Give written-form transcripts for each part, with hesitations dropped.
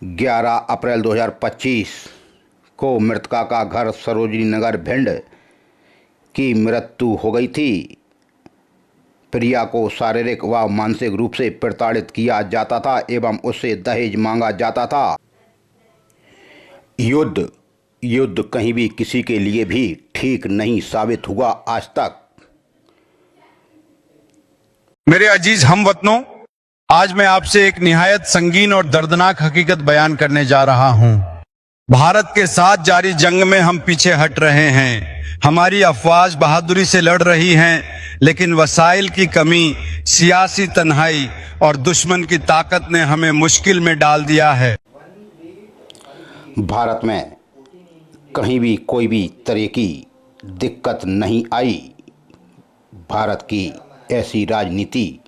11 अप्रैल 2025 को मृतका का घर सरोजनी नगर भिंड की मृत्यु हो गई थी। प्रिया को शारीरिक व मानसिक रूप से प्रताड़ित किया जाता था एवं उससे दहेज मांगा जाता था। युद्ध कहीं भी किसी के लिए भी ठीक नहीं साबित हुआ आज तक। मेरे अजीज हमवतनों, आज मैं आपसे एक निहायत संगीन और दर्दनाक हकीकत बयान करने जा रहा हूं। भारत के साथ जारी जंग में हम पीछे हट रहे हैं। हमारी अफवाज बहादुरी से लड़ रही हैं, लेकिन वसाइल की कमी, सियासी तन्हाई और दुश्मन की ताकत ने हमें मुश्किल में डाल दिया है। भारत में कहीं भी कोई भी तरह की दिक्कत नहीं आई। भारत की ऐसी राजनीति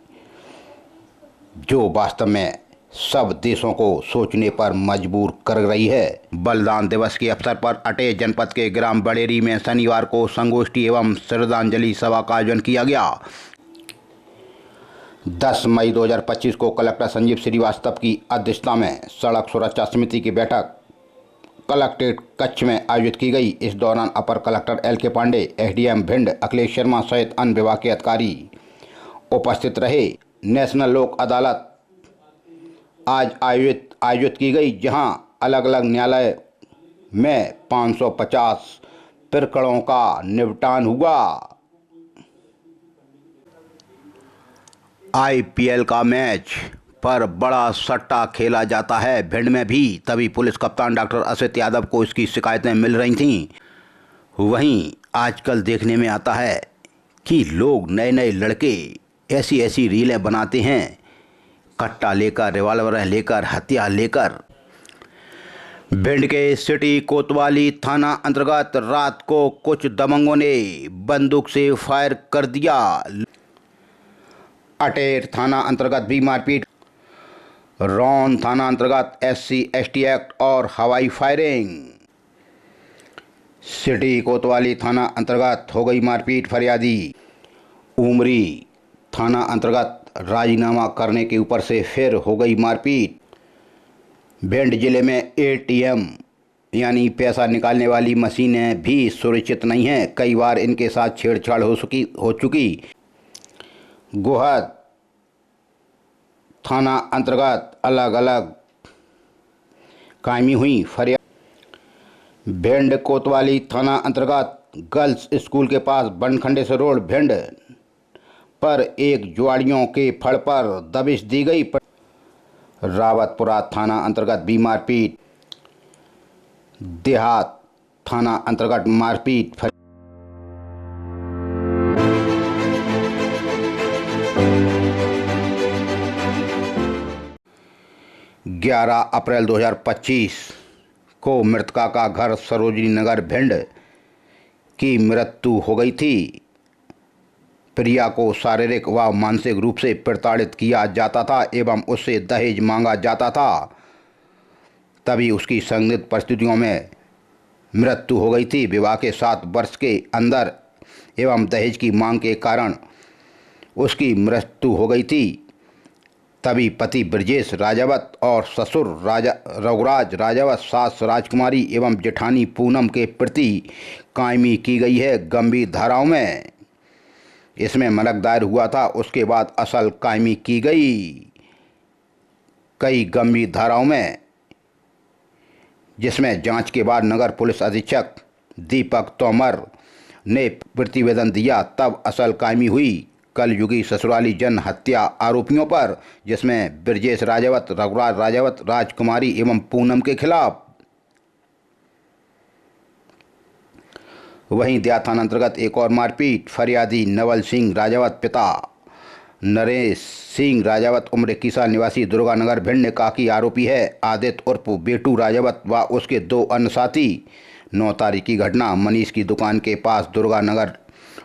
जो वास्तव में सब देशों को सोचने पर मजबूर कर रही है। बलिदान दिवस के अवसर पर अटेर जनपद के ग्राम बड़ेरी में शनिवार को संगोष्ठी एवं श्रद्धांजलि सभा का आयोजन किया गया। 10 मई 2025 को कलेक्टर संजीव श्रीवास्तव की अध्यक्षता में सड़क सुरक्षा समिति की बैठक कलेक्ट्रेट कक्ष में आयोजित की गई। इस दौरान अपर collector LK Pandey, SDM Bhind Akhilesh Sharma सहित अन्य विभाग के अधिकारी उपस्थित रहे। नेशनल लोक अदालत आज आयोजित की गई, जहां अलग अलग न्यायालय में 550 प्रकरणों का निपटान हुआ। IPL का मैच पर बड़ा सट्टा खेला जाता है भिंड में भी, तभी पुलिस कप्तान डॉक्टर असित यादव को इसकी शिकायतें मिल रही थीं। वहीं आजकल देखने में आता है कि लोग नए नए लड़के ऐसी ऐसी रीलें बनाते हैं, कट्टा लेकर, रिवॉल्वर लेकर, हथियार लेकर। भिंड के सिटी कोतवाली थाना अंतर्गत रात को कुछ दबंगों ने बंदूक से फायर कर दिया। अटेर थाना अंतर्गत भी मारपीट, रौन थाना अंतर्गत SC/ST एक्ट और हवाई फायरिंग। सिटी कोतवाली थाना अंतर्गत हो गई मारपीट, फरियादी उमरी थाना अंतर्गत राजीनामा करने के ऊपर से फिर हो गई मारपीट। भिंड जिले में ATM यानी पैसा निकालने वाली मशीनें भी सुरक्षित नहीं हैं। कई बार इनके साथ छेड़छाड़ हो चुकी। गोहद थाना अंतर्गत अलग अलग कायमी हुई फरियाद। भिंड कोतवाली थाना अंतर्गत गर्ल्स स्कूल के पास बनखंडेश्वर रोड भिंड पर एक जुआड़ियों के फड़ पर दबिश दी गई। रावतपुरा थाना अंतर्गत भी मारपीट, देहात थाना अंतर्गत मारपीट। 11 अप्रैल 2025 को मृतका का घर सरोजनी नगर भिंड की मृत्यु हो गई थी। प्रिया को शारीरिक व मानसिक रूप से प्रताड़ित किया जाता था एवं उससे दहेज मांगा जाता था, तभी उसकी संदिग्ध परिस्थितियों में मृत्यु हो गई थी। विवाह के 7 वर्ष के अंदर एवं दहेज की मांग के कारण उसकी मृत्यु हो गई थी। तभी पति ब्रजेश राजावत और ससुर रघुराज राजावत, सास राजकुमारी एवं जेठानी पूनम के प्रति कायमी की गई है गंभीर धाराओं में। इसमें मलक दायर हुआ था, उसके बाद असल कायमी की गई कई गंभीर धाराओं में, जिसमें जांच के बाद नगर पुलिस अधीक्षक दीपक तोमर ने प्रतिवेदन दिया, तब असल कायमी हुई कलयुगी ससुराली जन हत्या आरोपियों पर, जिसमें ब्रजेश राजावत, रघुराज राजावत, राजकुमारी एवं पूनम के खिलाफ। वहीं देहात थाना अंतर्गत एक और मारपीट, फरियादी नवल सिंह राजावत पिता नरेश सिंह राजावत उम्र 21 साल निवासी दुर्गानगर भिंड ने कहा कि आरोपी है आदित्य उर्फ बेटू राजावत व उसके 2 अन्य साथी। 9 तारीख की घटना मनीष की दुकान के पास दुर्गानगर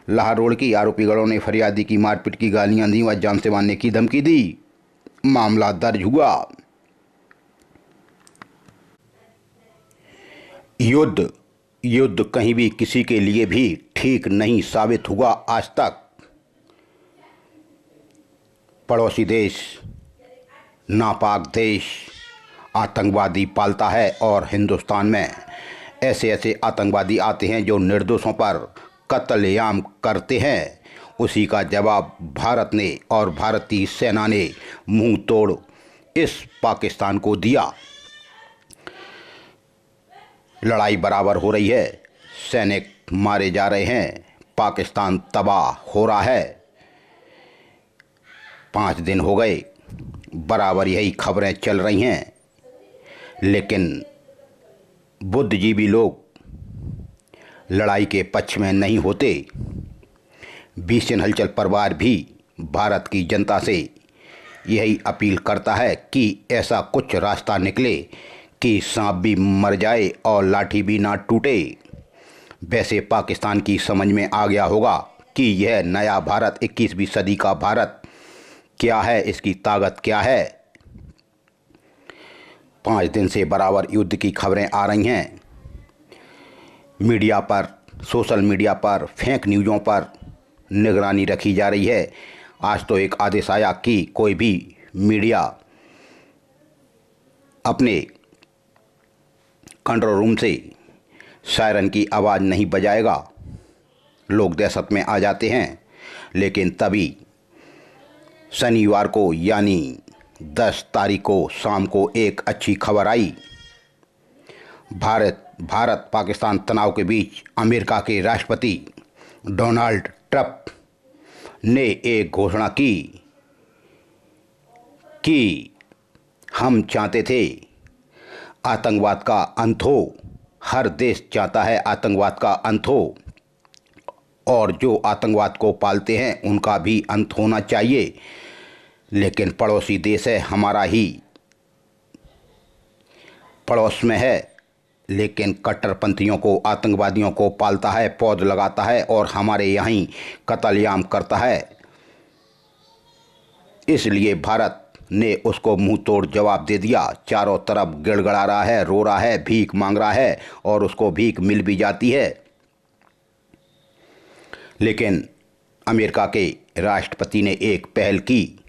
लाहौर रोड की। आरोपी गणों ने फरियादी की मारपीट की गालियां दी व जान से मारने की धमकी दी। मामला दर्ज हुआ। युद्ध कहीं भी किसी के लिए भी ठीक नहीं साबित हुआ आज तक। पड़ोसी देश, नापाक देश आतंकवादी पालता है और हिंदुस्तान में ऐसे ऐसे आतंकवादी आते हैं जो निर्दोषों पर कत्लेआम करते हैं। उसी का जवाब भारत ने और भारतीय सेना ने मुंह तोड़ इस पाकिस्तान को दिया। लड़ाई बराबर हो रही है, सैनिक मारे जा रहे हैं, पाकिस्तान तबाह हो रहा है। 5 दिन हो गए बराबर यही खबरें चल रही हैं, लेकिन बुद्धिजीवी लोग लड़ाई के पक्ष में नहीं होते। बीएसएन हलचल परिवार भी भारत की जनता से यही अपील करता है कि ऐसा कुछ रास्ता निकले कि सांप भी मर जाए और लाठी भी ना टूटे। वैसे पाकिस्तान की समझ में आ गया होगा कि यह नया भारत 21वीं सदी का भारत क्या है, इसकी ताकत क्या है। 5 दिन से बराबर युद्ध की खबरें आ रही हैं। मीडिया पर, सोशल मीडिया पर, फेक न्यूज़ों पर निगरानी रखी जा रही है। आज तो एक आदेश आया कि कोई भी मीडिया अपने कंट्रोल रूम से सायरन की आवाज़ नहीं बजाएगा। लोग दहशत में आ जाते हैं। लेकिन तभी शनिवार को यानी 10 तारीख को शाम को एक अच्छी खबर आई। भारत पाकिस्तान तनाव के बीच अमेरिका के राष्ट्रपति डोनाल्ड ट्रंप ने एक घोषणा की कि हम चाहते थे आतंकवाद का अंत हो। हर देश चाहता है आतंकवाद का अंत हो और जो आतंकवाद को पालते हैं उनका भी अंत होना चाहिए। लेकिन पड़ोसी देश है, हमारा ही पड़ोस में है, लेकिन कट्टरपंथियों को, आतंकवादियों को पालता है, पौध लगाता है और हमारे यहीं कत्लेआम करता है। इसलिए भारत ने उसको मुंह तोड़ जवाब दे दिया। चारों तरफ गिड़गड़ा रहा है, रो रहा है, भीख मांग रहा है और उसको भीख मिल भी जाती है। लेकिन अमेरिका के राष्ट्रपति ने एक पहल की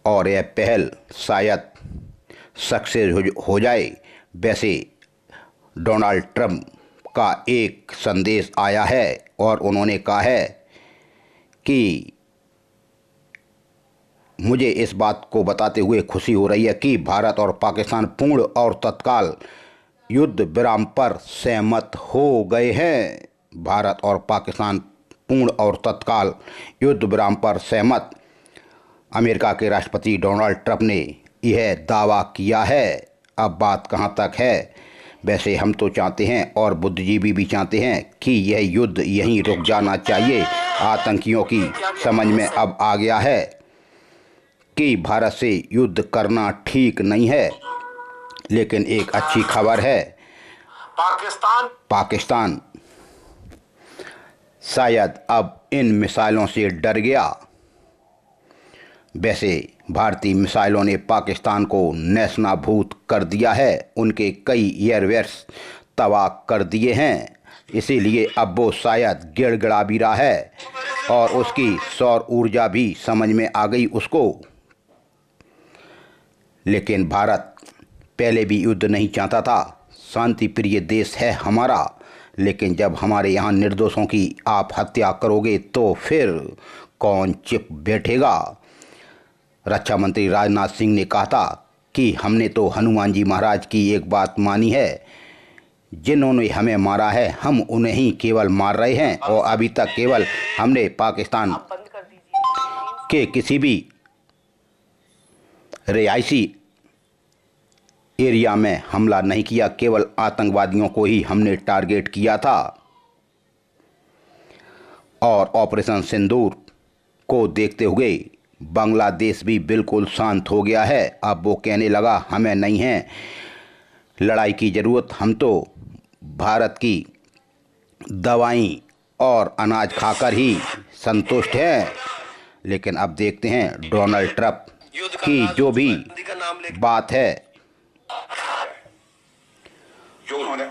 और यह पहल शायद सक्सेस हो जाए। वैसे डोनाल्ड ट्रंप का एक संदेश आया है और उन्होंने कहा है कि मुझे इस बात को बताते हुए खुशी हो रही है कि भारत और पाकिस्तान पूर्ण और तत्काल युद्ध विराम पर सहमत हो गए हैं। भारत और पाकिस्तान पूर्ण और तत्काल युद्ध विराम पर सहमत। अमेरिका के राष्ट्रपति डोनाल्ड ट्रंप ने यह दावा किया है। अब बात कहां तक है? वैसे हम तो चाहते हैं और बुद्धिजीवी भी चाहते हैं कि यह युद्ध यहीं रुक जाना चाहिए। आतंकियों की समझ में अब आ गया है कि भारत से युद्ध करना ठीक नहीं है। लेकिन एक अच्छी खबर है, पाकिस्तान शायद अब इन मिसाइलों से डर गया। वैसे भारतीय मिसाइलों ने पाकिस्तान को नेस्तनाबूद कर दिया है, उनके कई एयरबेस तबाह कर दिए हैं। इसीलिए अब वो शायद गिड़गिड़ा भी रहा है और उसकी सौर ऊर्जा भी समझ में आ गई उसको। लेकिन भारत पहले भी युद्ध नहीं चाहता था, शांति प्रिय देश है हमारा। लेकिन जब हमारे यहाँ निर्दोषों की आप हत्या करोगे तो फिर कौन चुप बैठेगा? रक्षा मंत्री राजनाथ सिंह ने कहा था कि हमने तो हनुमान जी महाराज की एक बात मानी है, जिन्होंने हमें मारा है हम उन्हें ही केवल मार रहे हैं और अभी तक केवल हमने पाकिस्तान के किसी भी रिहायशी एरिया में हमला नहीं किया, केवल आतंकवादियों को ही हमने टारगेट किया था। और ऑपरेशन सिंदूर को देखते हुए बांग्लादेश भी बिल्कुल शांत हो गया है। अब वो कहने लगा हमें नहीं है लड़ाई की ज़रूरत, हम तो भारत की दवाई और अनाज खाकर ही संतुष्ट हैं। लेकिन अब देखते हैं डोनाल्ड ट्रंप की जो भी बात है, जो उन्होंने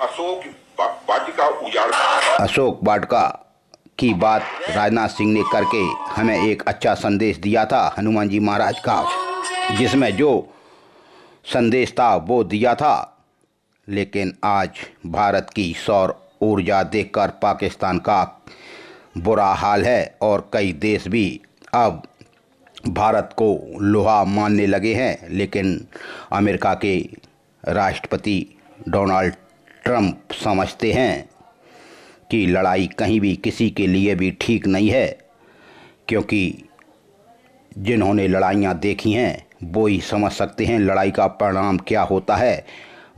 अशोक वाटिका की बात राजनाथ सिंह ने करके हमें एक अच्छा संदेश दिया था हनुमान जी महाराज का, जिसमें जो संदेश था वो दिया था। लेकिन आज भारत की सौर ऊर्जा देखकर पाकिस्तान का बुरा हाल है और कई देश भी अब भारत को लोहा मानने लगे हैं। लेकिन अमेरिका के राष्ट्रपति डोनाल्ड ट्रंप समझते हैं कि लड़ाई कहीं भी किसी के लिए भी ठीक नहीं है, क्योंकि जिन्होंने लड़ाइयाँ देखी हैं वो ही समझ सकते हैं लड़ाई का परिणाम क्या होता है।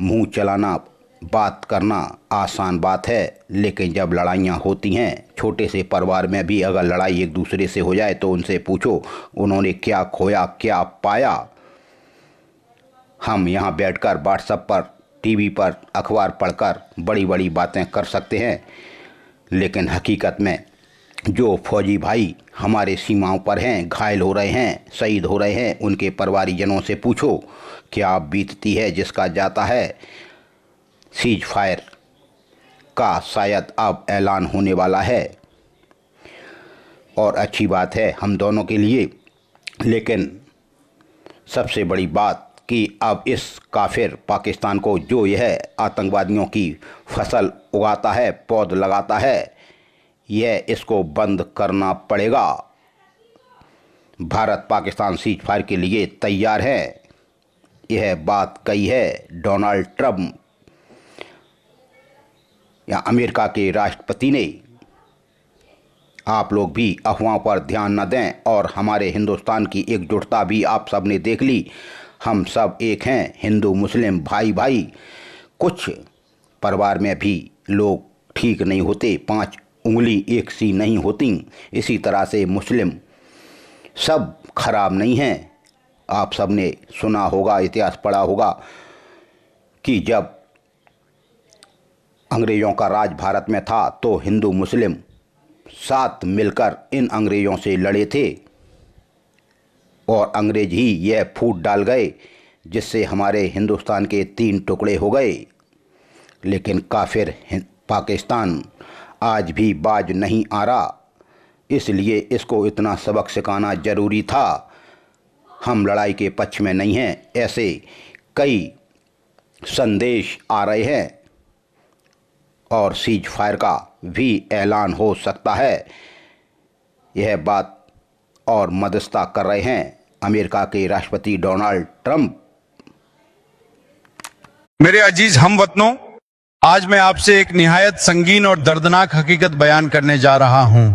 मुंह चलाना, बात करना आसान बात है, लेकिन जब लड़ाइयाँ होती हैं, छोटे से परिवार में भी अगर लड़ाई एक दूसरे से हो जाए तो उनसे पूछो उन्होंने क्या खोया क्या पाया। हम यहाँ बैठकर व्हाट्सएप पर, टीवी पर, अखबार पढ़कर बड़ी बड़ी बातें कर सकते हैं, लेकिन हकीकत में जो फौजी भाई हमारे सीमाओं पर हैं, घायल हो रहे हैं, शहीद हो रहे हैं, उनके परिवारीजनों से पूछो क्या बीतती है। जिसका जाता है सीज फायर का शायद अब ऐलान होने वाला है और अच्छी बात है हम दोनों के लिए। लेकिन सबसे बड़ी बात कि अब इस काफिर पाकिस्तान को जो यह आतंकवादियों की फसल उगाता है, पौध लगाता है, यह इसको बंद करना पड़ेगा। भारत पाकिस्तान सीज फायर के लिए तैयार है। यह बात कही है डोनाल्ड ट्रंप या अमेरिका के राष्ट्रपति ने। आप लोग भी अफवाहों पर ध्यान न दें और हमारे हिंदुस्तान की एकजुटता भी आप सब ने देख ली। हम सब एक हैं, हिंदू मुस्लिम भाई भाई। कुछ परिवार में भी लोग ठीक नहीं होते, 5 उंगली एक सी नहीं होती। इसी तरह से मुस्लिम सब खराब नहीं हैं। आप सब ने सुना होगा, इतिहास पढ़ा होगा कि जब अंग्रेज़ों का राज भारत में था तो हिंदू मुस्लिम साथ मिलकर इन अंग्रेज़ों से लड़े थे और अंग्रेज ही यह फूट डाल गए जिससे हमारे हिंदुस्तान के 3 टुकड़े हो गए। लेकिन काफिर पाकिस्तान आज भी बाज नहीं आ रहा, इसलिए इसको इतना सबक सिखाना ज़रूरी था। हम लड़ाई के पक्ष में नहीं हैं। ऐसे कई संदेश आ रहे हैं और सीज फायर का भी ऐलान हो सकता है। यह बात और मध्यस्थता कर रहे हैं अमेरिका के राष्ट्रपति डोनाल्ड ट्रंप। मेरे अजीज हमवतनों, आज मैं आपसे एक निहायत संगीन और दर्दनाक हकीकत बयान करने जा रहा हूं।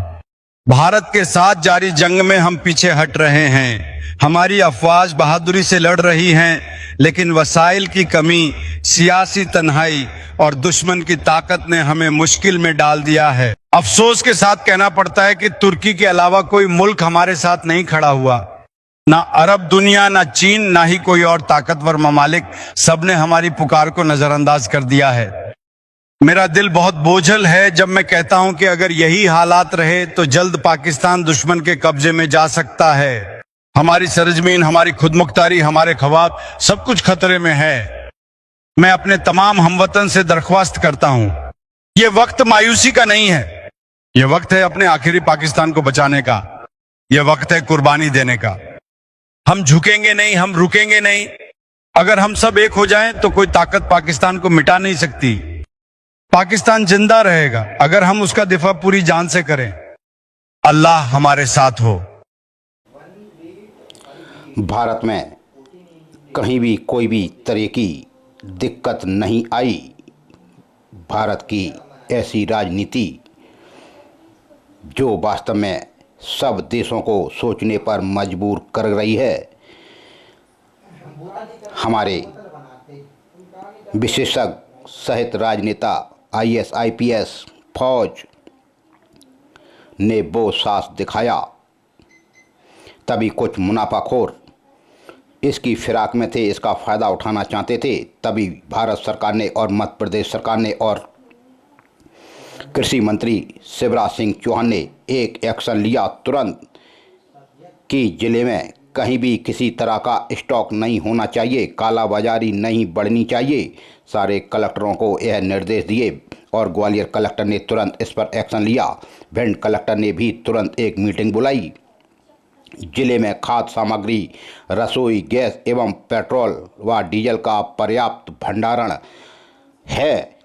भारत के साथ जारी जंग में हम पीछे हट रहे हैं। हमारी अफवाज बहादुरी से लड़ रही हैं, लेकिन वसाइल की कमी, सियासी तन्हाई और दुश्मन की ताकत ने हमें मुश्किल में डाल दिया है। अफसोस के साथ कहना पड़ता है कि तुर्की के अलावा कोई मुल्क हमारे साथ नहीं खड़ा हुआ। ना अरब दुनिया, ना चीन, ना ही कोई और ताकतवर ममालिक, सबने हमारी पुकार को नजरअंदाज कर दिया है। मेरा दिल बहुत बोझल है जब मैं कहता हूं कि अगर यही हालात रहे तो जल्द पाकिस्तान दुश्मन के कब्जे में जा सकता है। हमारी सरजमीन, हमारी खुदमुख्तारी, हमारे ख्वाब, सब कुछ खतरे में है। मैं अपने तमाम हमवतन से दरख्वास्त करता हूं, ये वक्त मायूसी का नहीं है, ये वक्त है अपने आखिरी पाकिस्तान को बचाने का, ये वक्त है कुर्बानी देने का। हम झुकेंगे नहीं, हम रुकेंगे नहीं। अगर हम सब एक हो जाएं तो कोई ताकत पाकिस्तान को मिटा नहीं सकती। पाकिस्तान जिंदा रहेगा अगर हम उसका दिफा पूरी जान से करें। अल्लाह हमारे साथ हो। भारत में कहीं भी कोई भी तरह की दिक्कत नहीं आई। भारत की ऐसी राजनीति जो वास्तव में सब देशों को सोचने पर मजबूर कर रही है। हमारे विशेषज्ञ सहित राजनेता, IAS, IPS, फौज ने वो साहस दिखाया, तभी कुछ मुनाफाखोर इसकी फिराक में थे, इसका फ़ायदा उठाना चाहते थे। तभी भारत सरकार ने और मध्य प्रदेश सरकार ने और कृषि मंत्री शिवराज सिंह चौहान ने एक एक्शन लिया तुरंत कि ज़िले में कहीं भी किसी तरह का स्टॉक नहीं होना चाहिए, कालाबाजारी नहीं बढ़नी चाहिए। सारे कलेक्टरों को यह निर्देश दिए और ग्वालियर कलेक्टर ने तुरंत इस पर एक्शन लिया। भिंड कलेक्टर ने भी तुरंत एक मीटिंग बुलाई जिले में खाद्य सामग्री, रसोई गैस एवं पेट्रोल व डीजल का पर्याप्त भंडारण है।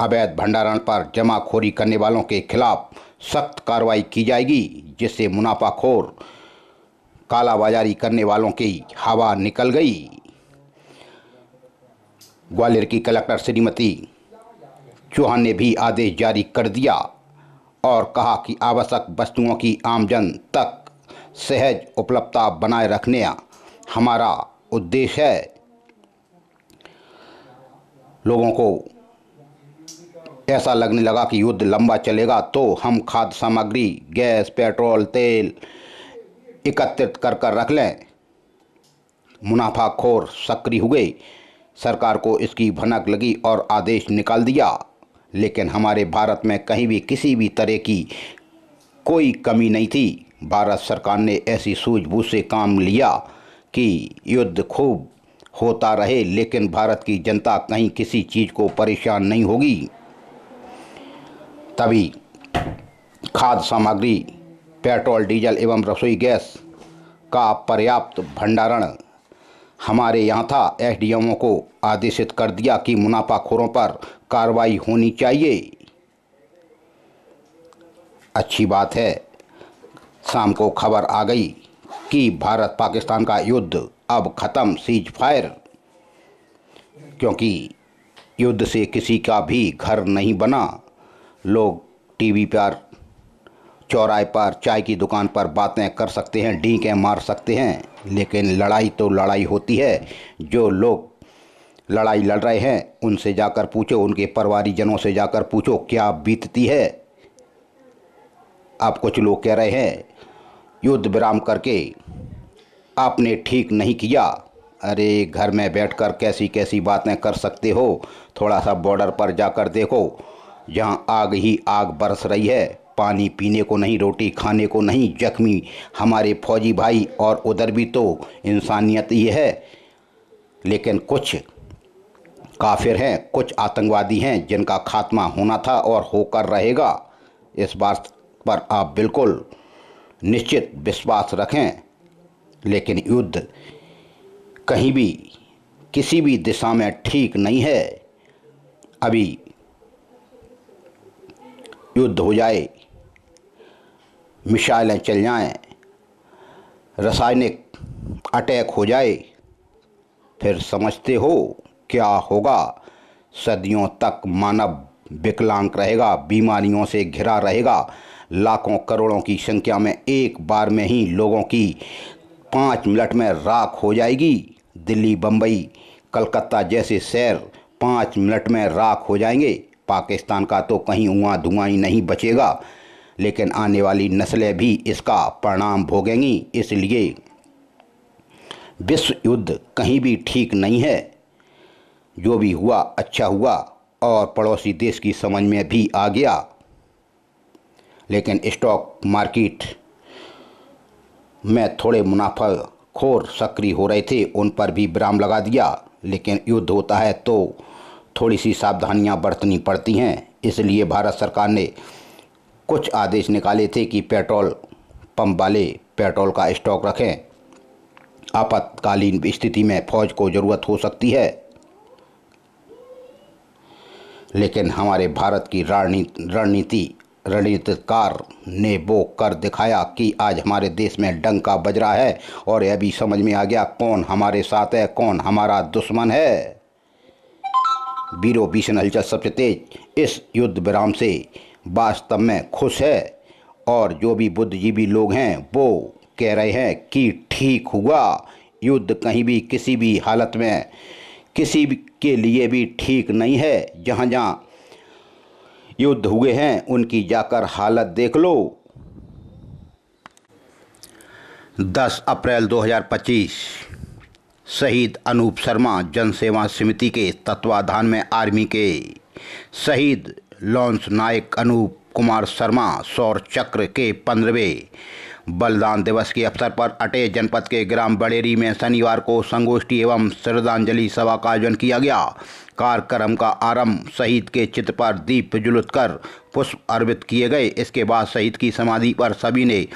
अवैध भंडारण पर जमाखोरी करने वालों के खिलाफ सख्त कार्रवाई की जाएगी, जिससे मुनाफाखोर कालाबाजारी करने वालों की हवा निकल गई। ग्वालियर की कलेक्टर श्रीमती चौहान ने भी आदेश जारी कर दिया और कहा कि आवश्यक वस्तुओं की आमजन तक सहज उपलब्धता बनाए रखने हमारा उद्देश्य है। लोगों को ऐसा लगने लगा कि युद्ध लंबा चलेगा तो हम खाद्य सामग्री, गैस, पेट्रोल, तेल एकत्रित कर रख लें। मुनाफाखोर सक्रिय हुए। सरकार को इसकी भनक लगी और आदेश निकाल दिया, लेकिन हमारे भारत में कहीं भी किसी भी तरह की कोई कमी नहीं थी। भारत सरकार ने ऐसी सूझबूझ से काम लिया कि युद्ध खूब होता रहे, लेकिन भारत की जनता कहीं किसी चीज़ को परेशान नहीं होगी। तभी खाद्य सामग्री, पेट्रोल, डीजल एवं रसोई गैस का पर्याप्त भंडारण हमारे यहाँ था। एसडीएमओ को आदेशित कर दिया कि मुनाफाखोरों पर कार्रवाई होनी चाहिए। अच्छी बात है, शाम को खबर आ गई कि भारत पाकिस्तान का युद्ध अब ख़त्म, सीज फायर, क्योंकि युद्ध से किसी का भी घर नहीं बना। लोग टीवी पर, चौराहे पर, चाय की दुकान पर बातें कर सकते हैं, डींकें मार सकते हैं, लेकिन लड़ाई तो लड़ाई होती है। जो लोग लड़ाई लड़ रहे हैं उनसे जाकर पूछो, उनके परिवारीजनों से जाकर पूछो क्या बीतती है। अब कुछ लोग कह रहे हैं युद्ध विराम करके आपने ठीक नहीं किया। अरे घर में बैठकर कैसी कैसी बातें कर सकते हो। थोड़ा सा बॉर्डर पर जाकर देखो, जहां आग ही आग बरस रही है, पानी पीने को नहीं, रोटी खाने को नहीं, जख्मी हमारे फौजी भाई, और उधर भी तो इंसानियत ही है। लेकिन कुछ काफिर हैं, कुछ आतंकवादी हैं जिनका खात्मा होना था और होकर रहेगा। इस बात पर आप बिल्कुल निश्चित विश्वास रखें। लेकिन युद्ध कहीं भी किसी भी दिशा में ठीक नहीं है। अभी युद्ध हो जाए, मिसाइलें चल जाएं, रासायनिक अटैक हो जाए, फिर समझते हो क्या होगा। सदियों तक मानव विकलांग रहेगा, बीमारियों से घिरा रहेगा। लाखों करोड़ों की संख्या में एक बार में ही लोगों की 5 मिनट में राख हो जाएगी। दिल्ली, बम्बई, कलकत्ता जैसे शहर 5 मिनट में राख हो जाएंगे। पाकिस्तान का तो कहीं धुआं धुआं ही नहीं बचेगा, लेकिन आने वाली नस्लें भी इसका परिणाम भोगेंगी। इसलिए विश्व युद्ध कहीं भी ठीक नहीं है। जो भी हुआ अच्छा हुआ और पड़ोसी देश की समझ में भी आ गया। लेकिन स्टॉक मार्केट में थोड़े मुनाफाखोर सक्रिय हो रहे थे, उन पर भी विराम लगा दिया। लेकिन युद्ध होता है तो थोड़ी सी सावधानियां बरतनी पड़ती हैं। इसलिए भारत सरकार ने कुछ आदेश निकाले थे कि पेट्रोल पंप वाले पेट्रोल का स्टॉक रखें। आपातकालीन स्थिति में फौज को ज़रूरत हो सकती है। लेकिन हमारे भारत की रणनीतिकार ने वो कर दिखाया कि आज हमारे देश में डंका बज रहा है और यह भी समझ में आ गया कौन हमारे साथ है, कौन हमारा दुश्मन है। वीरों भीषण हलचल सबसे तेज इस युद्ध विराम से वास्तव में खुश है, और जो भी बुद्धिजीवी लोग हैं वो कह रहे हैं कि ठीक हुआ। युद्ध कहीं भी किसी भी हालत में किसी के लिए भी ठीक नहीं है। जहाँ जहाँ युद्ध हुए हैं उनकी जाकर हालत देख लो। 10 अप्रैल 2025 शहीद अनूप शर्मा जनसेवा समिति के तत्वाधान में आर्मी के शहीद लॉन्स नायक अनूप कुमार शर्मा सौर चक्र के 15वें बलिदान दिवस के अवसर पर अटेर जनपद के ग्राम बड़ेरी में शनिवार को संगोष्ठी एवं श्रद्धांजलि सभा का आयोजन किया गया। कार्यक्रम का आरंभ शहीद के चित्र पर दीप प्रज्वलित कर पुष्प अर्पित किए गए। इसके बाद शहीद की समाधि पर सभी ने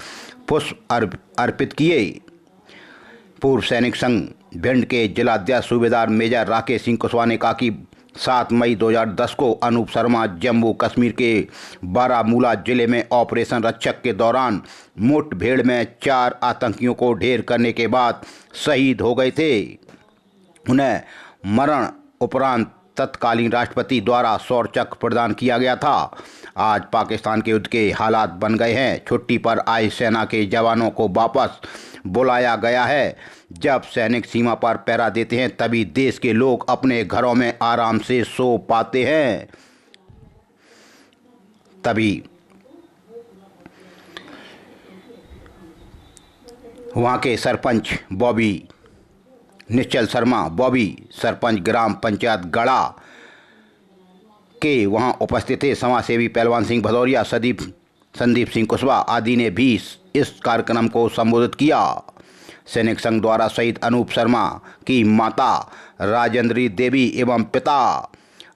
पुष्प अर्पित किए। पूर्व सैनिक संघ भिंड के जिलाध्यक्ष सूबेदार मेजर राकेश सिंह कुशवाहा ने कहा कि 7 मई 2010 को अनूप शर्मा जम्मू कश्मीर के बारामूला जिले में ऑपरेशन रक्षक के दौरान मुठभेड़ में 4 आतंकियों को ढेर करने के बाद शहीद हो गए थे। उन्हें मरण उपरांत तत्कालीन राष्ट्रपति द्वारा शौर्य चक्र प्रदान किया गया था। आज पाकिस्तान के युद्ध के हालात बन गए हैं। छुट्टी पर आए सेना के जवानों को वापस बुलाया गया है। जब सैनिक सीमा पर पहरा देते हैं तभी देश के लोग अपने घरों में आराम से सो पाते हैं। तभी वहाँ के सरपंच बॉबी निश्चल शर्मा सरपंच ग्राम पंचायत गढ़ा के वहाँ उपस्थित थे। समाजसेवी पहलवान सिंह भदौरिया, संदीप सिंह कुशवाहा आदि ने भी इस कार्यक्रम को संबोधित किया। सैनिक संघ द्वारा शहीद अनूप शर्मा की माता राजेंद्री देवी एवं पिता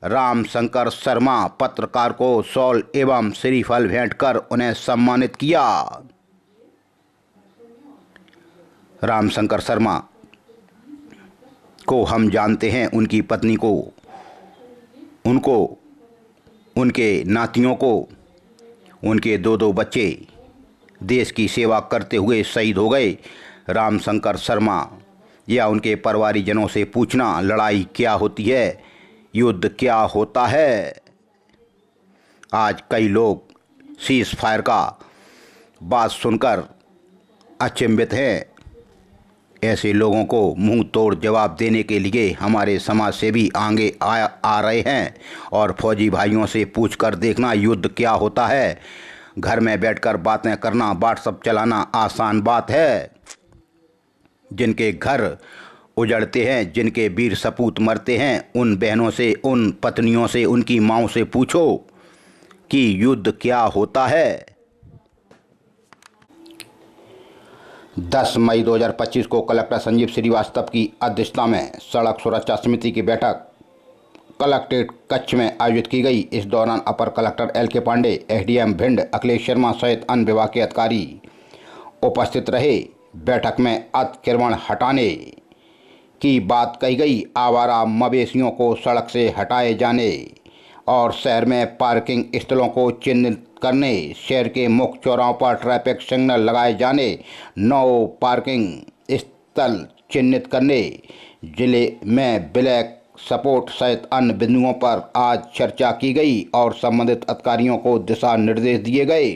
राम शंकर शर्मा पत्रकार को शॉल एवं श्रीफल भेंट कर उन्हें सम्मानित किया। राम शंकर शर्मा को हम जानते हैं, उनकी पत्नी को, उनके नातियों को, उनके 2 बच्चे देश की सेवा करते हुए शहीद हो गए। राम शंकर शर्मा या उनके परिवारीजनों से पूछना, लड़ाई क्या होती है, युद्ध क्या होता है। आज कई लोग सीज फायर का बात सुनकर अचंभित हैं। ऐसे लोगों को मुंह तोड़ जवाब देने के लिए हमारे समाज से भी आगे आ रहे हैं और फौजी भाइयों से पूछकर देखना युद्ध क्या होता है। घर में बैठकर बातें करना, व्हाट्सएप चलाना आसान बात है। जिनके घर उजड़ते हैं, जिनके वीर सपूत मरते हैं, उन बहनों से, उन पत्नियों से, उनकी माँओं से पूछो कि युद्ध क्या होता है। 10 मई 2025 को कलेक्टर संजीव श्रीवास्तव की अध्यक्षता में सड़क सुरक्षा समिति की बैठक कलेक्ट्रेट कच्छ में आयोजित की गई। इस दौरान अपर collector LK Pandey, SDM Bhind Akhilesh Sharma सहित अन्य विभाग के अधिकारी उपस्थित रहे। बैठक में अतिक्रमण हटाने की बात कही गई। आवारा मवेशियों को सड़क से हटाए जाने और शहर में पार्किंग स्थलों को चिन्हित करने, शहर के मुख्य चौराहों पर ट्रैफिक सिग्नल लगाए जाने, 9 पार्किंग स्थल चिन्हित करने, जिले में ब्लैक सपोर्ट सहित अन्य बिंदुओं पर आज चर्चा की गई और संबंधित अधिकारियों को दिशा निर्देश दिए गए।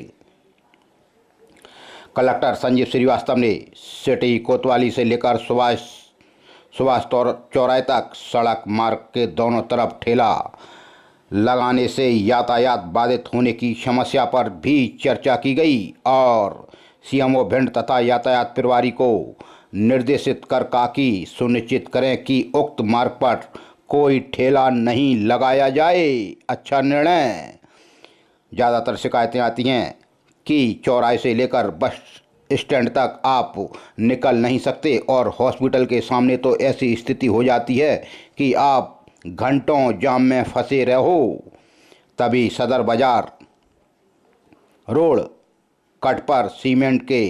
कलेक्टर संजीव श्रीवास्तव ने सिटी कोतवाली से लेकर सुभाष चौराहे तक सड़क मार्ग के दोनों तरफ ठेला लगाने से यातायात बाधित होने की समस्या पर भी चर्चा की गई और CMO भिंड तथा यातायात प्रभारी को निर्देशित कर कहा कि सुनिश्चित करें कि उक्त मार्ग पर कोई ठेला नहीं लगाया जाए। अच्छा निर्णय। ज़्यादातर शिकायतें आती हैं कि चौराहे से लेकर बस स्टैंड तक आप निकल नहीं सकते और हॉस्पिटल के सामने तो ऐसी स्थिति हो जाती है कि आप घंटों जाम में फंसे रहो। तभी सदर बाजार रोड कट पर सीमेंट के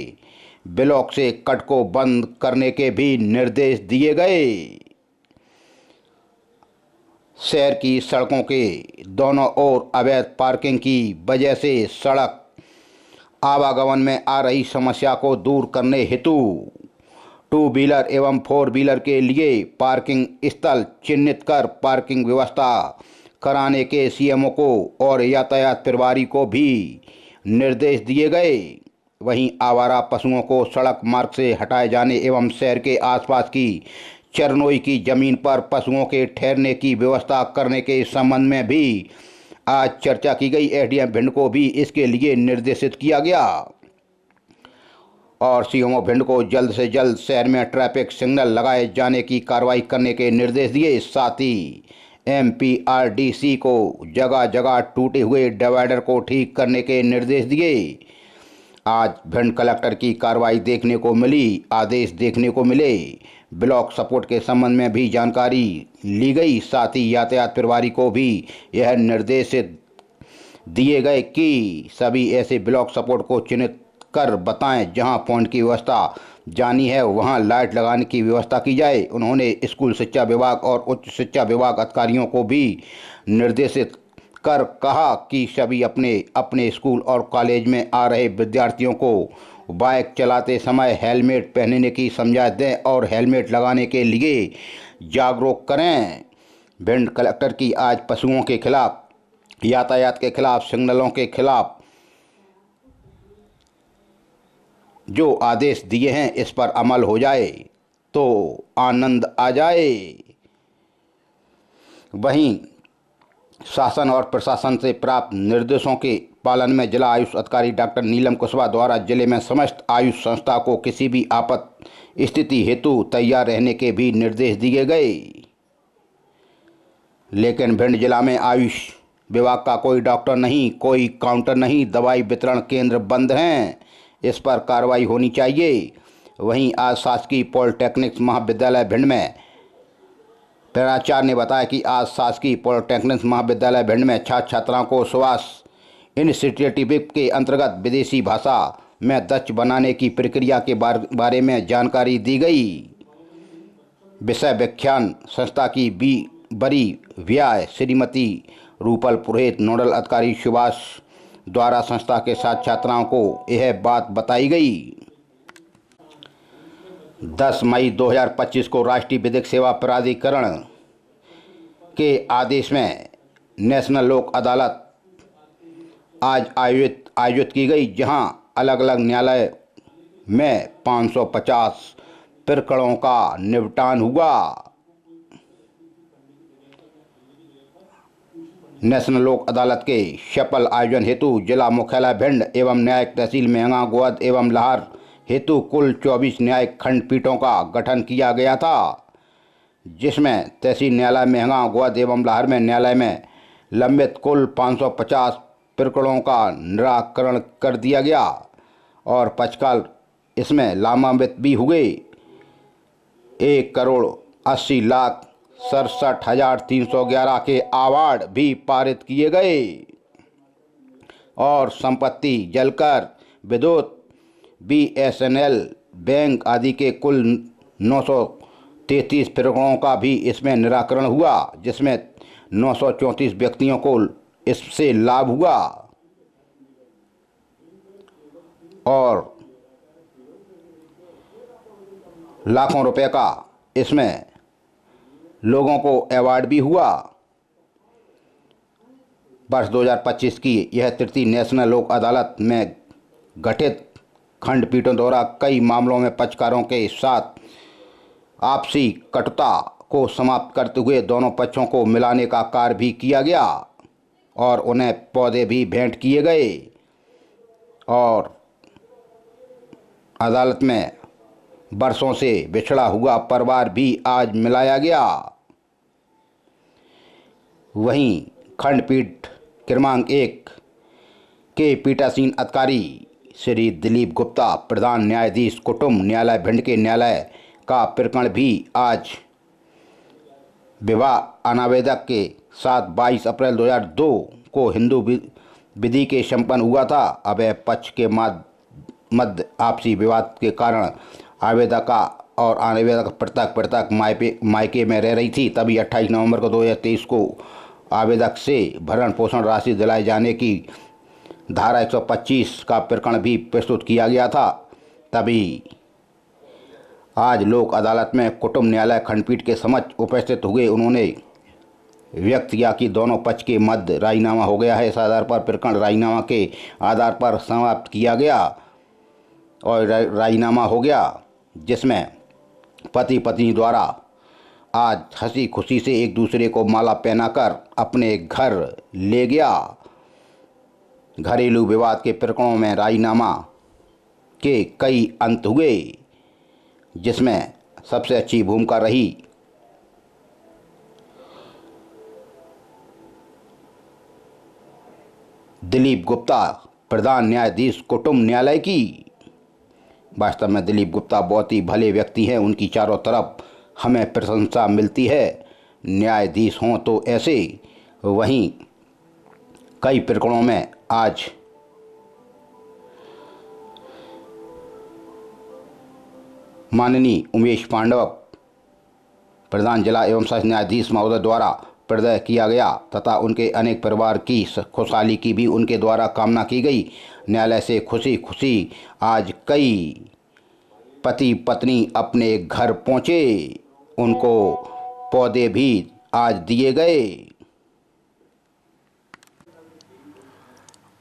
ब्लॉक से कट को बंद करने के भी निर्देश दिए गए। शहर की सड़कों के दोनों ओर अवैध पार्किंग की वजह से सड़क आवागमन में आ रही समस्या को दूर करने हेतु 2 व्हीलर एवं 4 व्हीलर के लिए पार्किंग स्थल चिन्हित कर पार्किंग व्यवस्था कराने के CMO को और यातायात प्रभारी को भी निर्देश दिए गए। वहीं आवारा पशुओं को सड़क मार्ग से हटाए जाने एवं शहर के आसपास की चरनोई की जमीन पर पशुओं के ठहरने की व्यवस्था करने के संबंध में भी आज चर्चा की गई। SDM भिंड को भी इसके लिए निर्देशित किया गया और CMO भिंड को जल्द से जल्द शहर में ट्रैफिक सिग्नल लगाए जाने की कार्रवाई करने के निर्देश दिए। साथ ही MPRDC को जगह जगह टूटे हुए डिवाइडर को ठीक करने के निर्देश दिए। आज भिंड कलेक्टर की कार्रवाई देखने को मिली, आदेश देखने को मिले। ब्लॉक सपोर्ट के संबंध में भी जानकारी ली गई। साथ ही यातायात प्रभारी को भी यह निर्देशित दिए गए कि सभी ऐसे ब्लॉक सपोर्ट को चिन्हित कर बताएं जहां पॉइंट की व्यवस्था जानी है वहां लाइट लगाने की व्यवस्था की जाए। उन्होंने स्कूल शिक्षा विभाग और उच्च शिक्षा विभाग अधिकारियों को भी निर्देशित कर कहा कि सभी अपने अपने स्कूल और कॉलेज में आ रहे विद्यार्थियों को बाइक चलाते समय हेलमेट पहनने की समझाइश दें और हेलमेट लगाने के लिए जागरूक करें। भिंड कलेक्टर की आज पशुओं के खिलाफ, यातायात के खिलाफ, सिग्नलों के खिलाफ जो आदेश दिए हैं इस पर अमल हो जाए तो आनंद आ जाए। वहीं शासन और प्रशासन से प्राप्त निर्देशों के पालन में जिला आयुष अधिकारी डॉक्टर नीलम कुशवाहा द्वारा जिले में समस्त आयुष संस्था को किसी भी आपात स्थिति हेतु तैयार रहने के भी निर्देश दिए गए। लेकिन भिंड जिला में आयुष विभाग का कोई डॉक्टर नहीं, कोई काउंटर नहीं, दवाई वितरण केंद्र बंद हैं, इस पर कार्रवाई होनी चाहिए। वहीं आज शासकीय पॉलिटेक्निक महाविद्यालय भिंड में प्राचार्य ने बताया कि आज शासकीय पॉलिटेक्निक महाविद्यालय भिंड में छात्र छात्राओं को स्वास्थ्य इनिशिएटिव के अंतर्गत विदेशी भाषा में दक्ष बनाने की प्रक्रिया के बारे में जानकारी दी गई। विषय व्याख्यान संस्था की बड़ी व्याय श्रीमती रूपल पुरोहित नोडल अधिकारी सुभाष द्वारा संस्था के साथ छात्राओं को यह बात बताई गई। 10 मई 2025 को राष्ट्रीय विधिक सेवा प्राधिकरण के आदेश में नेशनल लोक अदालत आज आयोजित की गई, जहां अलग अलग न्यायालय में 550 प्रकरणों का निपटान हुआ। नेशनल लोक अदालत के सफल आयोजन हेतु जिला मुख्यालय भिंड एवं न्यायिक तहसील मेहंगा गोहद एवं लाहर हेतु कुल 24 न्यायिक खंडपीठों का गठन किया गया था, जिसमें तहसील न्यायालय मेहंगा गोहद एवं लाहर में न्यायालय में लंबित कुल 550 प्रकरणों का निराकरण कर दिया गया और पक्षकार इसमें लाभान्वित भी हुए। 1,80,67,311 के अवार्ड भी पारित किए गए और संपत्ति, जलकर, विद्युत, BSNL, बैंक आदि के कुल 933 प्रकरणों का भी इसमें निराकरण हुआ, जिसमें 934 व्यक्तियों को इससे लाभ हुआ और लाखों रुपए का इसमें लोगों को अवार्ड भी हुआ। वर्ष 2025 की यह तृतीय नेशनल लोक अदालत में गठित खंडपीठों द्वारा कई मामलों में पक्षकारों के साथ आपसी कटुता को समाप्त करते हुए दोनों पक्षों को मिलाने का कार्य भी किया गया और उन्हें पौधे भी भेंट किए गए और अदालत में वर्षों से बिछड़ा हुआ परिवार भी आज मिलाया गया। वहीं खंडपीठ क्रमांक 1 के पीठासीन अधिकारी श्री दिलीप गुप्ता, प्रधान न्यायाधीश कुटुंब न्यायालय भिंड के न्यायालय का प्रकरण भी आज विवाह अनावेदक के साथ 22 अप्रैल 2002 को हिंदू विधि के संपन्न हुआ था। अभय पक्ष के मध्य आपसी विवाद के कारण आवेदका और आवेदक पृथक मायके में रह रही थी। तभी 28 नवंबर को 2023 को आवेदक से भरण पोषण राशि दिलाए जाने की धारा 125 का प्रकरण भी प्रस्तुत किया गया था। तभी आज लोक अदालत में कुटुंब न्यायालय खंडपीठ के समक्ष उपस्थित हुए उन्होंने व्यक्त किया कि दोनों पक्ष के मध्य राजीनामा हो गया है। इस आधार पर प्रकरण राजीनामा के आधार पर समाप्त किया गया और राजीनामा हो गया, जिसमें पति पत्नी द्वारा आज हंसी खुशी से एक दूसरे को माला पहनाकर अपने घर ले गया। घरेलू विवाद के प्रकरणों में राजीनामा के कई अंत हुए, जिसमें सबसे अच्छी भूमिका रही दिलीप गुप्ता प्रधान न्यायाधीश कुटुंब न्यायालय की। वास्तव में दिलीप गुप्ता बहुत ही भले व्यक्ति हैं, उनकी चारों तरफ हमें प्रशंसा मिलती है। न्यायाधीश हों तो ऐसे, वहीं कई प्रकरणों में आज माननीय उमेश पांडव प्रधान जिला एवं सत्र न्यायाधीश महोदय द्वारा प्रदय किया गया तथा उनके अनेक परिवार की खुशहाली की भी उनके द्वारा कामना की गई। न्यायालय से खुशी खुशी आज कई पति पत्नी अपने घर पहुंचे, उनको पौधे भी आज दिए गए।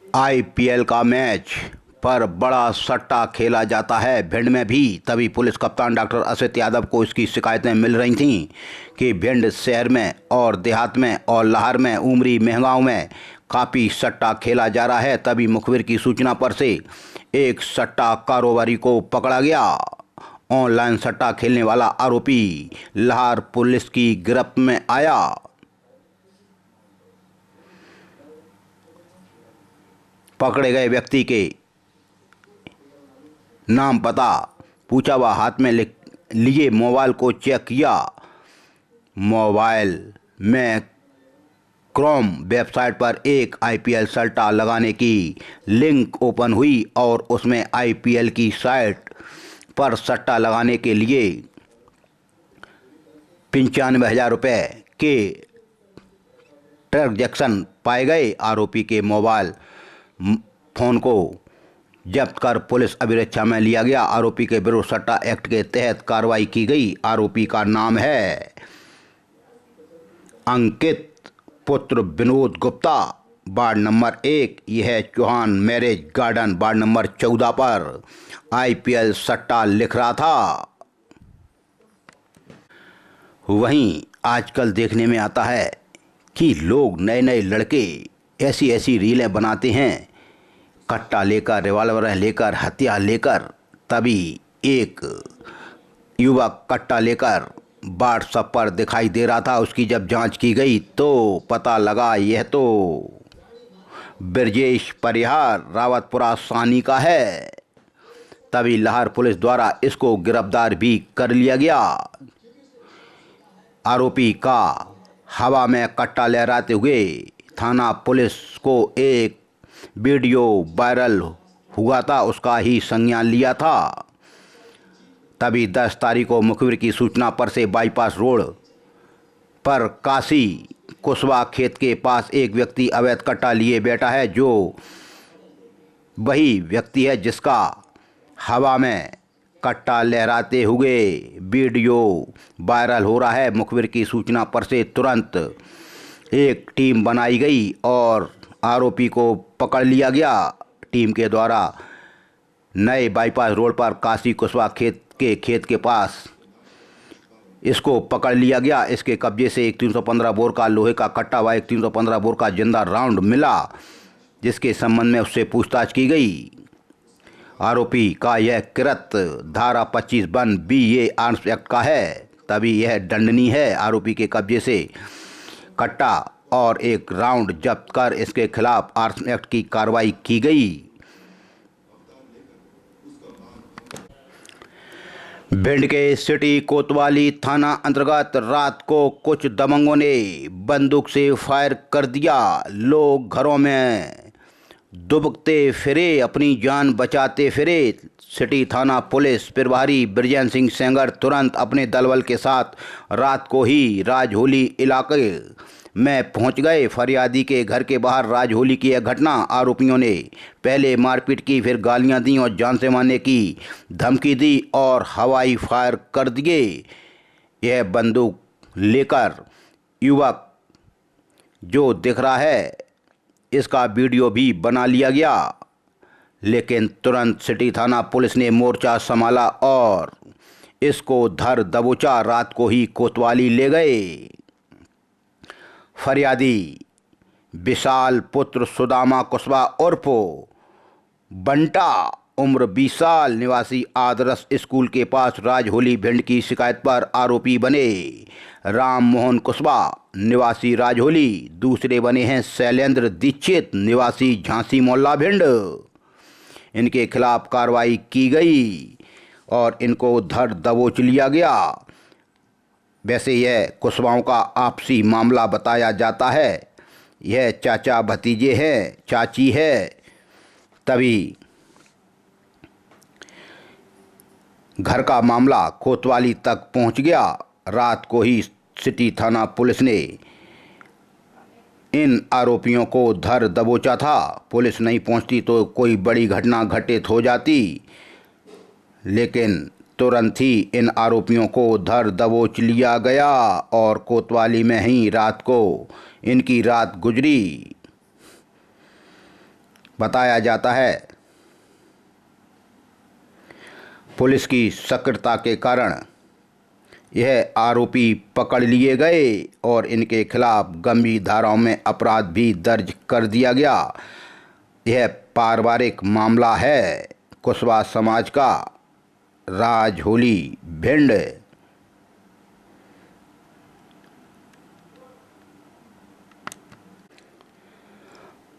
आईपीएल का मैच पर बड़ा सट्टा खेला जाता है भिंड में भी, तभी पुलिस कप्तान डॉक्टर असित यादव को इसकी शिकायतें मिल रही थीं कि भिंड शहर में और देहात में और लाहर में, उमरी, महगांव में काफ़ी सट्टा खेला जा रहा है। तभी मुखबिर की सूचना पर से एक सट्टा कारोबारी को पकड़ा गया। ऑनलाइन सट्टा खेलने वाला आरोपी लाहर पुलिस की गिरफ्त में आया। पकड़े गए व्यक्ति के नाम पता पूछा व हाथ में लिए मोबाइल को चेक किया। मोबाइल में क्रोम वेबसाइट पर एक आईपीएल सट्टा लगाने की लिंक ओपन हुई और उसमें आईपीएल की साइट पर सट्टा लगाने के लिए 95,000 रुपये के ट्रांजैक्शन पाए गए। आरोपी के मोबाइल फ़ोन को जब्त कर पुलिस अभिरक्षा में लिया गया। आरोपी के विरुद्ध सट्टा एक्ट के तहत कार्रवाई की गई। आरोपी का नाम है अंकित पुत्र विनोद गुप्ता, वार्ड नंबर 1, यह Chauhan marriage garden ward number 14 पर आईपीएल सट्टा लिख रहा था। वहीं आजकल देखने में आता है कि लोग नए नए लड़के ऐसी ऐसी रीलें बनाते हैं, कट्टा लेकर, रिवॉल्वर लेकर, हथियार लेकर। तभी एक युवक कट्टा लेकर व्हाट्सएप पर दिखाई दे रहा था। उसकी जब जांच की गई तो पता लगा यह तो ब्रजेश परिहार रावतपुरा सानी का है। तभी लाहर पुलिस द्वारा इसको गिरफ्तार भी कर लिया गया। आरोपी का हवा में कट्टा लहराते हुए थाना पुलिस को एक वीडियो वायरल हुआ था, उसका ही संज्ञान लिया था। तभी 10 तारीख को मुखबिर की सूचना पर से बाईपास रोड पर काशी कुशवा खेत के पास एक व्यक्ति अवैध कट्टा लिए बैठा है, जो वही व्यक्ति है जिसका हवा में कट्टा लहराते हुए वीडियो वायरल हो रहा है। मुखबिर की सूचना पर से तुरंत एक टीम बनाई गई और आरोपी को पकड़ लिया गया। टीम के द्वारा नए बाईपास रोड पर काशी कुशवा खेत के पास इसको पकड़ लिया गया। इसके कब्जे से एक 315 बोर का लोहे का कट्टा व एक 315 बोर का जिंदा राउंड मिला, जिसके संबंध में उससे पूछताछ की गई। आरोपी का यह कृत्य धारा 25(1) BA आर्म्स एक्ट का है, तभी यह दंडनीय है। आरोपी के कब्जे से कट्टा और एक राउंड जब्त कर इसके खिलाफ आर्म्स एक्ट की कार्रवाई की गई। भिंड के सिटी कोतवाली थाना अंतर्गत रात को कुछ दबंगों ने बंदूक से फायर कर दिया। लोग घरों में दुबकते फिरे, अपनी जान बचाते फिरे। सिटी थाना पुलिस प्रभारी ब्रजेंद्र सिंह सेंगर तुरंत अपने दलबल के साथ रात को ही राजहोली इलाके में पहुंच गए। फरियादी के घर के बाहर राजहोली की यह घटना, आरोपियों ने पहले मारपीट की, फिर गालियां दी और जान से मारने की धमकी दी और हवाई फायर कर दिए। यह बंदूक लेकर युवक जो दिख रहा है, इसका वीडियो भी बना लिया गया, लेकिन तुरंत सिटी थाना पुलिस ने मोर्चा संभाला और इसको धर दबोचा रात को ही कोतवाली ले गए। फरियादी विशाल पुत्र सुदामा कुशवा उर्फ बंटा, उम्र 20 साल, निवासी आदर्श स्कूल के पास राजहोली भिंड की शिकायत पर आरोपी बने। राम मोहन कुशवाहा निवासी राजहोली। दूसरे बने हैं शैलेंद्र दीक्षित निवासी झांसी मोहल्ला भिंड। इनके खिलाफ कार्रवाई की गई और इनको धर दबोच लिया गया। वैसे यह कुशवाहों का आपसी मामला बताया जाता है। यह चाचा भतीजे हैं, चाची है। तभी घर का मामला कोतवाली तक पहुंच गया। रात को ही सिटी थाना पुलिस ने इन आरोपियों को धर दबोचा था। पुलिस नहीं पहुंचती तो कोई बड़ी घटना घटित हो जाती, लेकिन तुरंत ही इन आरोपियों को धर दबोच लिया गया और कोतवाली में ही रात को इनकी रात गुजरी। बताया जाता है पुलिस की सक्रियता के कारण यह आरोपी पकड़ लिए गए और इनके खिलाफ गंभीर धाराओं में अपराध भी दर्ज कर दिया गया। यह पारिवारिक मामला है कुशवाहा समाज का, राजहोली भिंड।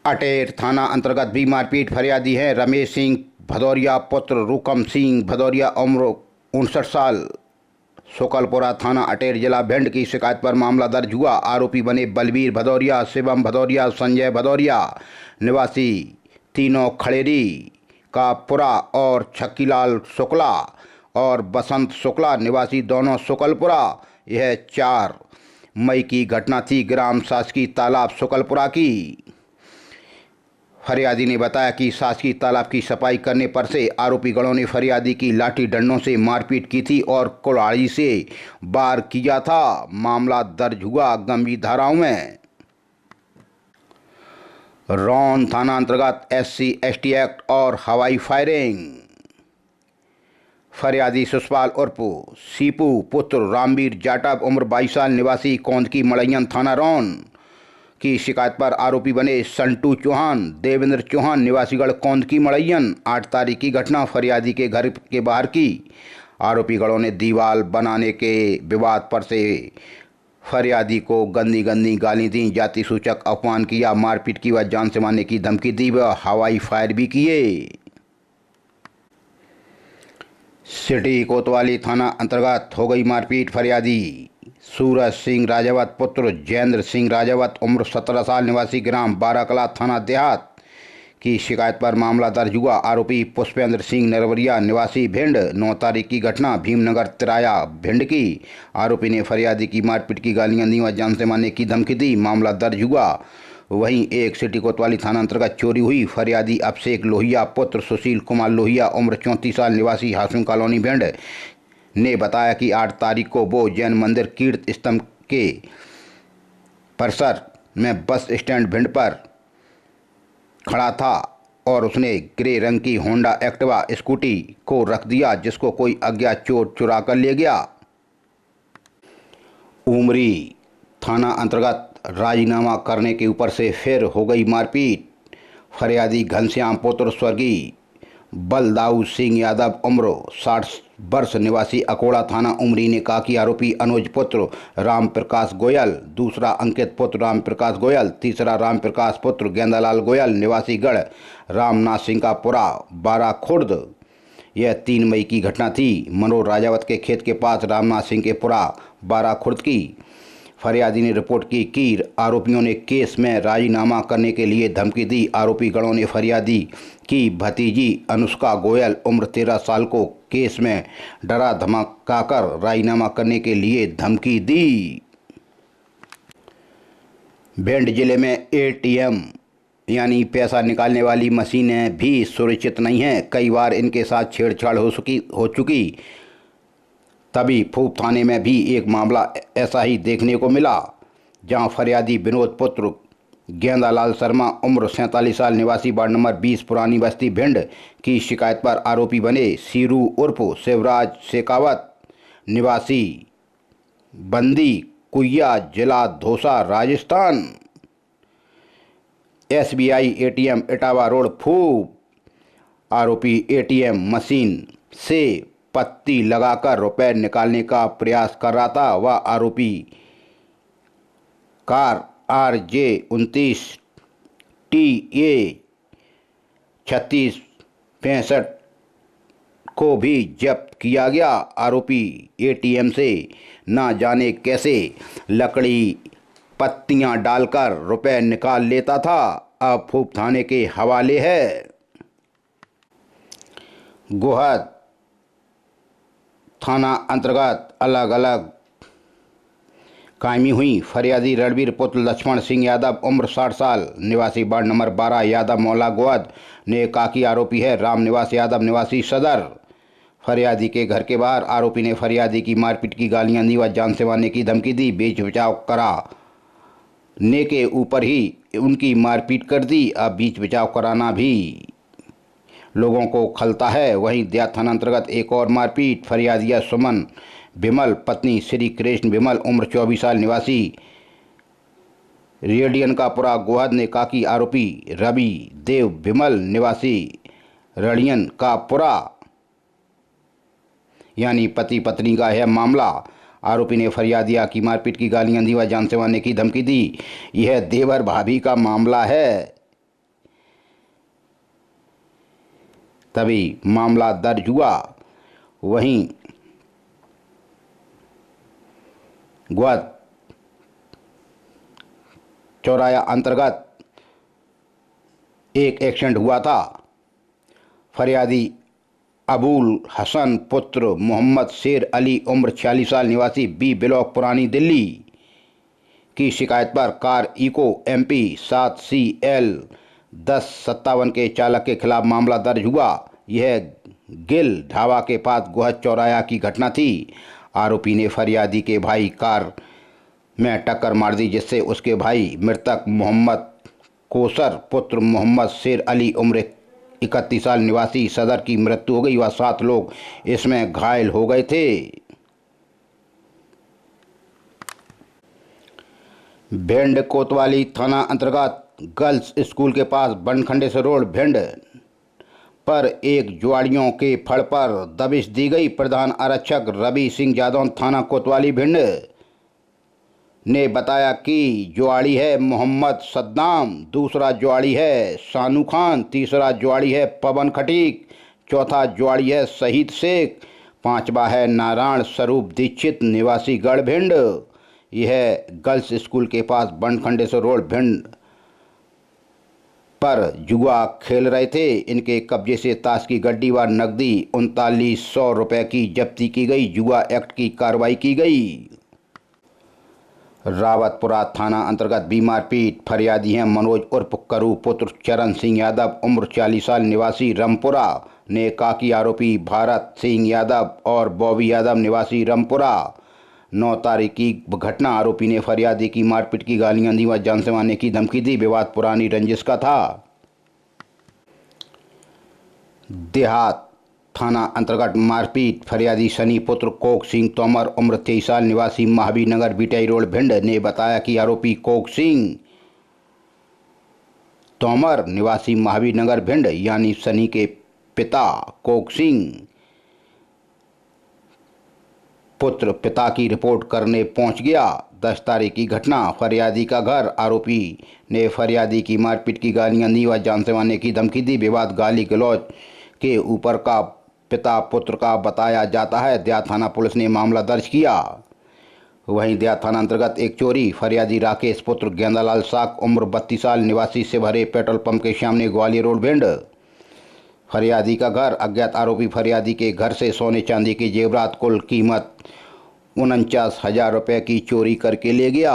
अटेर थाना अंतर्गत भी मारपीट फरियादी है रमेश सिंह भदौरिया पुत्र रुकम सिंह भदौरिया उम्र 59 साल, सुकलपुरा थाना अटेर जिला भिंड की शिकायत पर मामला दर्ज हुआ। आरोपी बने बलबीर भदौरिया, शिवम भदौरिया, संजय भदौरिया निवासी तीनों खड़ेरी का पुरा और छक्कीलाल शुक्ला और बसंत शुक्ला निवासी दोनों सुकलपुरा। यह 4 मई की घटना थी ग्राम शासकीय तालाब सुकलपुरा की। फरियादी ने बताया कि शासकीय तालाब की सफाई करने पर से आरोपी गणों ने फरियादी की लाठी डंडों से मारपीट की थी और कुल्हाड़ी से वार किया था। मामला दर्ज हुआ गंभीर धाराओं में। रौन थाना अंतर्गत SC/ST एक्ट और हवाई फायरिंग। फरियादी सुषपाल उर्फ सीपू पुत्र रामवीर जाटव उम्र 22 साल निवासी कौंदकी मड़ैयन थाना रौन की शिकायत पर आरोपी बने संटू चौहान, देवेंद्र चौहान निवासीगढ़ कौंदकी मड़ैयन। 8 तारीख की घटना फरियादी के घर के बाहर की। आरोपी गढ़ों ने दीवार बनाने के विवाद पर से फरियादी को गंदी गंदी गाली दी, जाति सूचक अपमान किया, मारपीट की व जान से मारने की धमकी दी व हवाई फायर भी किए। सिटी कोतवाली थाना अंतर्गत हो गई मारपीट। फरियादी सूरज सिंह राजावत पुत्र जयेंद्र सिंह राजावत उम्र 17 साल निवासी ग्राम बाराकला थाना देहात की शिकायत पर मामला दर्ज हुआ। आरोपी पुष्पेंद्र सिंह नरवरिया निवासी भिंड। 9 तारीख की घटना भीमनगर तिराया भिंड की। आरोपी ने फरियादी की मारपीट की गालियां दी व जान से मारने की धमकी दी। मामला दर्ज हुआ। वहीं एक सिटी कोतवाली थाना अंतर्गत चोरी हुई। फरियादी अभिषेक लोहिया पुत्र सुशील कुमार लोहिया उम्र 34 साल निवासी हासुम कॉलोनी भिंड ने बताया कि 8 तारीख को वो जैन मंदिर कीर्त स्तंभ के परिसर में बस स्टैंड भिंड पर खड़ा था और उसने ग्रे रंग की होंडा एक्टिवा स्कूटी को रख दिया, जिसको कोई अज्ञात चोर चुरा कर ले गया। उमरी थाना अंतर्गत राजीनामा करने के ऊपर से फिर हो गई मारपीट। फरियादी घनश्याम पुत्र स्वर्गीय बलदाऊ सिंह यादव उम्र 60 वर्ष निवासी अकोड़ा थाना उमरी ने कहा कि आरोपी अनुज पुत्र राम प्रकाश गोयल, दूसरा अंकित पुत्र राम प्रकाश गोयल, तीसरा राम प्रकाश पुत्र गेंदालाल गोयल निवासी गढ़ रामनाथ सिंह का पुरा 12 खुर्द। यह 3 मई की घटना थी मनोज राजावत के खेत के पास रामनाथ सिंह के पुरा 12 खुर्द की। फरियादी ने रिपोर्ट की कि आरोपियों ने केस में राजीनामा करने के लिए धमकी दी। आरोपी गणों ने फरियादी की भतीजी अनुष्का गोयल उम्र 13 साल को केस में डरा धमकाकर राजीनामा करने के लिए धमकी दी। भिंड जिले में ATM यानी पैसा निकालने वाली मशीनें भी सुरक्षित नहीं हैं। कई बार इनके साथ छेड़छाड़ हो चुकी। तभी फूप थाने में भी एक मामला ऐसा ही देखने को मिला, जहां फरियादी विनोद पुत्र गेंदालाल शर्मा उम्र 47 साल निवासी वार्ड नंबर 20 पुरानी बस्ती भिंड की शिकायत पर आरोपी बने सीरू उर्फ शिवराज शेखावत निवासी बंदी कुइया जिला Dausa Rajasthan. SBI ATM Etawah road Phoop. आरोपी ATM मशीन से पत्ती लगाकर रुपए निकालने का प्रयास कर रहा था। वह आरोपी कार RJ29 TA 3665 को भी जब्त किया गया। आरोपी ATM से ना जाने कैसे लकड़ी पत्तियां डालकर रुपए निकाल लेता था। अब फूप थाने के हवाले है। गोहद थाना अंतर्गत अलग अलग कायमी हुई। फरियादी रणवीर पुत्र लक्ष्मण सिंह यादव उम्र 60 साल निवासी वार्ड नंबर 12 यादव मोहल्ला गोहद ने कहा कि आरोपी है राम निवास यादव निवासी सदर। फरियादी के घर के बाहर आरोपी ने फरियादी की मारपीट की गालियां दी व जान से मारने की धमकी दी। बेच बचाव कराने के ऊपर ही उनकी मारपीट कर दी। अब बीच बचाव कराना भी लोगों को खलता है। वहीं देहात थाना अंतर्गत एक और मारपीट। फरियादिया सुमन विमल पत्नी श्री कृष्ण विमल उम्र 24 साल निवासी रेडियन का पुरा गोहद ने कहा कि आरोपी रवि देव विमल निवासी रड़ियन का पुरा यानी पति पत्नी का है मामला। आरोपी ने फरियादिया की मारपीट की गालियां दी व जान से मारने की धमकी दी। यह देवर भाभी का मामला है। तभी मामला दर्ज हुआ। वहीं गोहद चौराया अंतर्गत एक एक्सीडेंट हुआ था। फरियादी अबुल हसन पुत्र मोहम्मद शेर अली उम्र 46 साल निवासी B ब्लॉक पुरानी दिल्ली की शिकायत पर कार इको MP 7CL 1057 के चालक के खिलाफ मामला दर्ज हुआ। यह गिल ढाबा के पास गोहद चौराया की घटना थी। आरोपी ने फरियादी के भाई कार में टक्कर मार दी, जिससे उसके भाई मृतक मोहम्मद कोसर पुत्र मोहम्मद शेर अली उम्र 31 साल निवासी सदर की मृत्यु हो गई व 7 लोग इसमें घायल हो गए थे। भिंड कोतवाली थाना अंतर्गत गर्ल्स स्कूल के पास बनखंडेश्वर रोड भिंड पर एक जुआड़ियों के फड़ पर दबिश दी गई। प्रधान आरक्षक रवि सिंह यादव थाना कोतवाली भिंड ने बताया कि जुआड़ी है मोहम्मद सद्दाम, दूसरा जुआड़ी है सानू खान, तीसरा जुआड़ी है पवन खटीक, चौथा जुआड़ी है शहीद शेख, पांचवा है नारायण स्वरूप दीक्षित निवासी गढ़ भिंड। यह गर्ल्स स्कूल के पास बनखंडेश्वर रोड भिंड पर जुआ खेल रहे थे। इनके कब्जे से ताश की गड्डी व नकदी 3900 रुपये की जब्ती की गई। जुआ एक्ट की कार्रवाई की गई। रावतपुरा थाना अंतर्गत भी मारपीट। फरियादी हैं मनोज उर्फ करू पुत्र चरण सिंह यादव उम्र 40 साल निवासी रामपुरा ने कहा कि आरोपी भारत सिंह यादव और बॉबी यादव निवासी रामपुरा 9 तारीख की घटना। आरोपी ने फरियादी की मारपीट की गालियां दी व जान से मारने की धमकी दी। विवाद पुरानी रंजिश का था। देहात थाना अंतर्गत मारपीट। फरियादी सनी पुत्र कोक सिंह तोमर उम्र 23 साल निवासी महावीर नगर बिटाई रोड भिंड ने बताया कि आरोपी कोक सिंह तोमर निवासी महावीर नगर भिंड यानी सनी के पिता कोक सिंह पुत्र पिता की रिपोर्ट करने पहुंच गया। 10 तारीख की घटना। फरियादी का घर। आरोपी ने फरियादी की मारपीट की गालियां दी व जान से मारने की धमकी दी। विवाद गाली गलौज के ऊपर का पिता पुत्र का बताया जाता है। देहात थाना पुलिस ने मामला दर्ज किया। वहीं देहात थाना अंतर्गत एक चोरी। फरियादी राकेश पुत्र गेंदालाल साक उम्र 32 साल निवासी शिवहरे पेट्रोल पंप के सामने ग्वालियर रोड भिंड। फरियादी का घर। अज्ञात आरोपी फरियादी के घर से सोने चांदी के जेवरात कुल कीमत 49,000 रुपये की चोरी करके ले गया।